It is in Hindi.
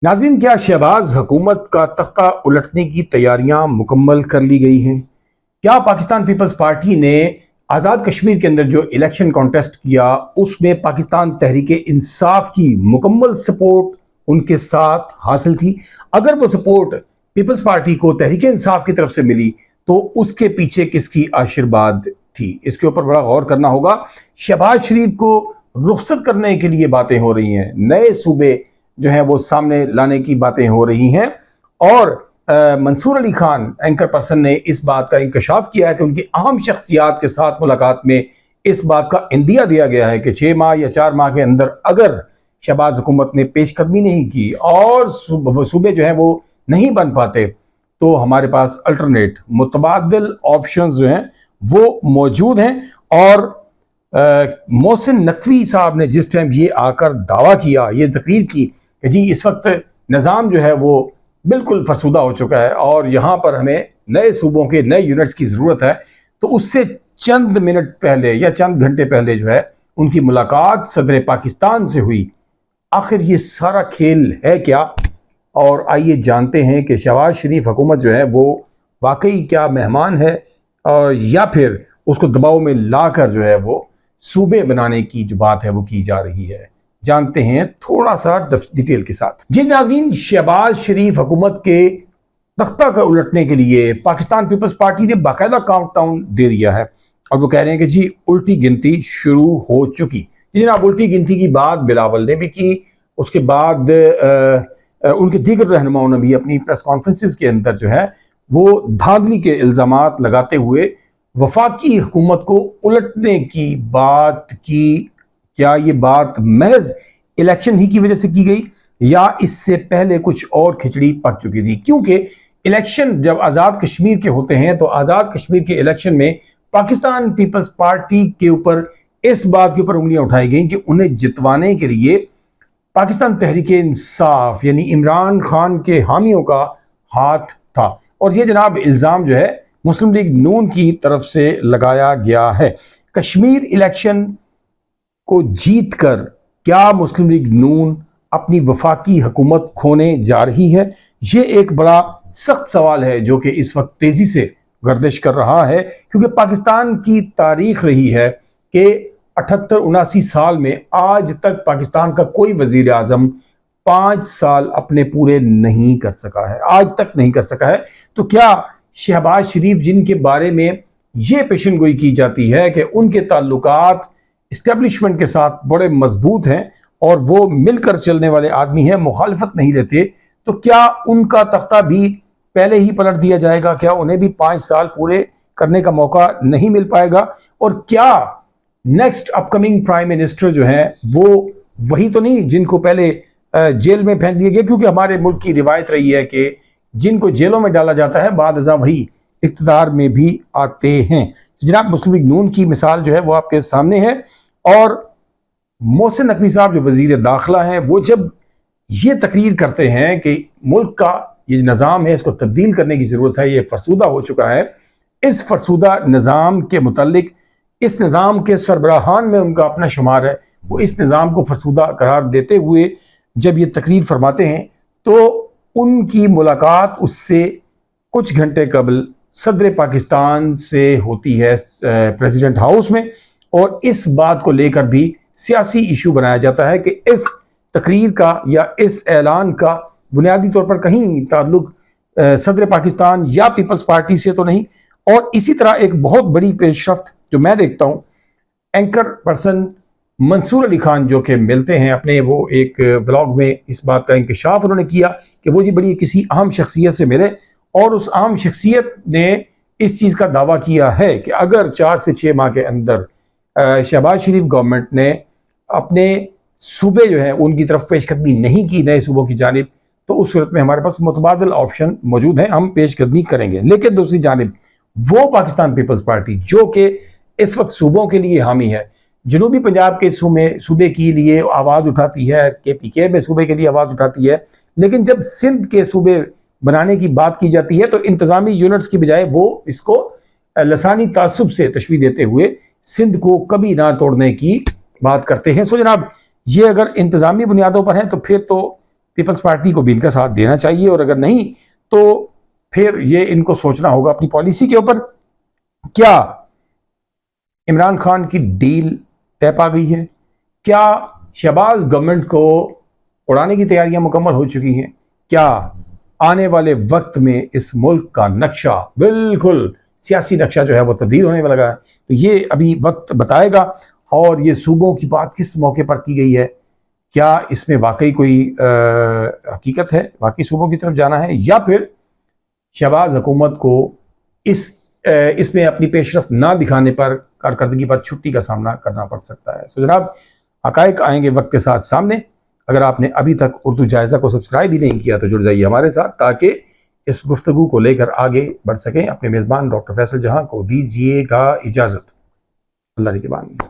नाज़रीन, क्या शहबाज हुकूमत का तख्ता उलटने की तैयारियां मुकम्मल कर ली गई हैं? क्या पाकिस्तान पीपल्स पार्टी ने आज़ाद कश्मीर के अंदर जो इलेक्शन कॉन्टेस्ट किया उसमें पाकिस्तान तहरीक इंसाफ की मुकम्मल सपोर्ट उनके साथ हासिल थी? अगर वो सपोर्ट पीपल्स पार्टी को तहरीक इंसाफ की तरफ से मिली तो उसके पीछे किसकी आशीर्वाद थी? इसके ऊपर बड़ा गौर करना होगा। शहबाज शरीफ को रुखसत करने के लिए बातें हो रही हैं, नए सूबे जो है वो सामने लाने की बातें हो रही हैं और मंसूर अली खान एंकर पर्सन ने इस बात का इंकशाफ किया है कि उनकी अहम शख्सियात के साथ मुलाकात में इस बात का इंदिया दिया गया है कि 6 माह या 4 माह के अंदर अगर शहबाज हुकूमत ने पेशकदमी नहीं की और सूबे जो है वो नहीं बन पाते तो हमारे पास अल्टरनेट मुतबादिल ऑप्शंस जो हैं वो मौजूद हैं। और मोहसिन नकवी साहब ने जिस टाइम ये आकर दावा किया, ये तकरीर की कि जी इस वक्त निज़ाम जो है वो बिल्कुल फरसूदा हो चुका है और यहाँ पर हमें नए सूबों के नए यूनिट्स की ज़रूरत है, तो उससे चंद मिनट पहले या चंद घंटे पहले जो है उनकी मुलाकात सदर पाकिस्तान से हुई। आखिर ये सारा खेल है क्या? और आइए जानते हैं कि शहबाज शरीफ हुकूमत जो है वो वाकई क्या मेहमान है और या फिर उसको दबाव में लाकर जो है वो सूबे बनाने की जो बात है वो की जा रही है। जानते हैं थोड़ा सा डिटेल के साथ। जी नाज़रीन, शहबाज शरीफ हुकूमत के तख्ता का उलटने के लिए पाकिस्तान पीपल्स पार्टी ने बाकायदा काउंटडाउन दे दिया है और वो कह रहे हैं कि जी उल्टी गिनती शुरू हो चुकी। जी जनाब, उल्टी गिनती की बात बिलावल ने भी की, उसके बाद उनके दीगर रहनुमाओं ने भी अपनी प्रेस कॉन्फ्रेंसिस के अंदर जो है वो धांधली के इल्ज़ामात लगाते हुए वफाकी हुकूमत को उलटने की बात की। क्या ये बात महज इलेक्शन ही की वजह से की गई या इससे पहले कुछ और खिचड़ी पक चुकी थी? क्योंकि इलेक्शन जब आज़ाद कश्मीर के होते हैं तो आज़ाद कश्मीर के इलेक्शन में पाकिस्तान पीपल्स पार्टी के ऊपर इस बात के ऊपर उंगलियां उठाई गई कि उन्हें जितवाने के लिए पाकिस्तान तहरीक इंसाफ यानी इमरान खान के हामियों का हाथ था। और ये जनाब इल्ज़ाम जो है मुस्लिम लीग नून की तरफ से लगाया गया है। कश्मीर इलेक्शन को जीत कर क्या मुस्लिम लीग नून अपनी वफाकी हुकूमत खोने जा रही है? ये एक बड़ा सख्त सवाल है जो कि इस वक्त तेजी से गर्दिश कर रहा है, क्योंकि पाकिस्तान की तारीख रही है कि 78-79 साल में आज तक पाकिस्तान का कोई वजीर आजम 5 साल अपने पूरे नहीं कर सका है, आज तक नहीं कर सका है। तो क्या शहबाज शरीफ जिनके बारे में ये पेशन गोई की जाती है कि उनके ताल्लुकात इस्टेब्लिशमेंट के साथ बड़े मजबूत हैं और वो मिलकर चलने वाले आदमी हैं, मुखालिफत नहीं रहते, तो क्या उनका तख्ता भी पहले ही पलट दिया जाएगा? क्या उन्हें भी 5 साल पूरे करने का मौका नहीं मिल पाएगा? और क्या नेक्स्ट अपकमिंग प्राइम मिनिस्टर जो है वो वही तो नहीं जिनको पहले जेल में फेंक दिया गया? क्योंकि हमारे मुल्क की रिवायत रही है कि जिनको जेलों में डाला जाता है बाद अज़ां वही इक़्तिदार में भी आते हैं। तो जनाब मुस्लिम लीग नून की मिसाल जो है वो आपके सामने है। और मोहसिन नकवी साहब जो वजीर दाखिला हैं वो जब ये तकरीर करते हैं कि मुल्क का ये निज़ाम है इसको तब्दील करने की ज़रूरत है, ये फरसूदा हो चुका है, इस फरसूदा निज़ाम के मुतालिक इस निज़ाम के सरबराहान में उनका अपना शुमार है, वो इस निज़ाम को फरसूदा करार देते हुए जब ये तकरीर फरमाते हैं तो उनकी मुलाकात उससे कुछ घंटे कबल सदर पाकिस्तान से होती है प्रेसिडेंट हाउस में, और इस बात को लेकर भी सियासी इशू बनाया जाता है कि इस तकरीर का या इस ऐलान का बुनियादी तौर पर कहीं ताल्लुक सदर पाकिस्तान या पीपल्स पार्टी से तो नहीं। और इसी तरह एक बहुत बड़ी पेशरफ्त जो मैं देखता हूँ, एंकर पर्सन मंसूर अली खान जो कि मिलते हैं अपने, वो एक व्लॉग में इस बात का इंकशाफ उन्होंने किया कि वो जी बड़ी किसी अहम शख्सियत से मिले और उस अहम शख्सियत ने इस चीज़ का दावा किया है कि अगर 4 से 6 माह के अंदर शहबाज शरीफ गवर्नमेंट ने अपने सूबे जो है उनकी तरफ पेशकदमी नहीं की नए सूबों की जानिब, तो उस सूरत में हमारे पास मुतबादिल ऑप्शन मौजूद हैं, हम पेशकदमी करेंगे। लेकिन दूसरी जानिब वो पाकिस्तान पीपल्स पार्टी जो कि इस वक्त सूबों के लिए हामी है, जनूबी पंजाब के सूबे के लिए आवाज़ उठाती है, KPK में सूबे के लिए आवाज़ उठाती है, लेकिन जब सिंध के सूबे बनाने की बात की जाती है तो इंतज़ामी यूनिट्स की बजाय वो इसको लसानी तासुब से तशबीह देते हुए सिंध को कभी ना तोड़ने की बात करते हैं। सो जनाब ये अगर इंतज़ामी बुनियादों पर है तो फिर तो पीपल्स पार्टी को भी इनका साथ देना चाहिए, और अगर नहीं तो फिर ये इनको सोचना होगा अपनी पॉलिसी के ऊपर। क्या इमरान खान की डील तय पा गई है? क्या शहबाज गवर्नमेंट को उड़ाने की तैयारियां मुकम्मल हो चुकी हैं? क्या आने वाले वक्त में इस मुल्क का नक्शा, बिल्कुल सियासी नक्शा जो है वो तब्दील होने वाला है? तो ये अभी वक्त बताएगा। और ये सूबों की बात किस मौके पर की गई है, क्या इसमें वाकई कोई हकीकत है, वाकई सूबों की तरफ जाना है, या फिर शहबाज हुकूमत को इसमें अपनी पेशरफ ना दिखाने पर, कारकर्दगी पर छुट्टी का सामना करना पड़ सकता है? तो जनाब, हकायक आएंगे वक्त के साथ सामने। अगर आपने अभी तक उर्दू जायज़ा को सब्सक्राइब ही नहीं किया तो जुड़ जाइए हमारे साथ, ताकि इस गुफ्तगू को लेकर आगे बढ़ सकें। अपने मेज़बान डॉक्टर फैसल जहां को दीजिएगा इजाज़त। अल्लाह की बात।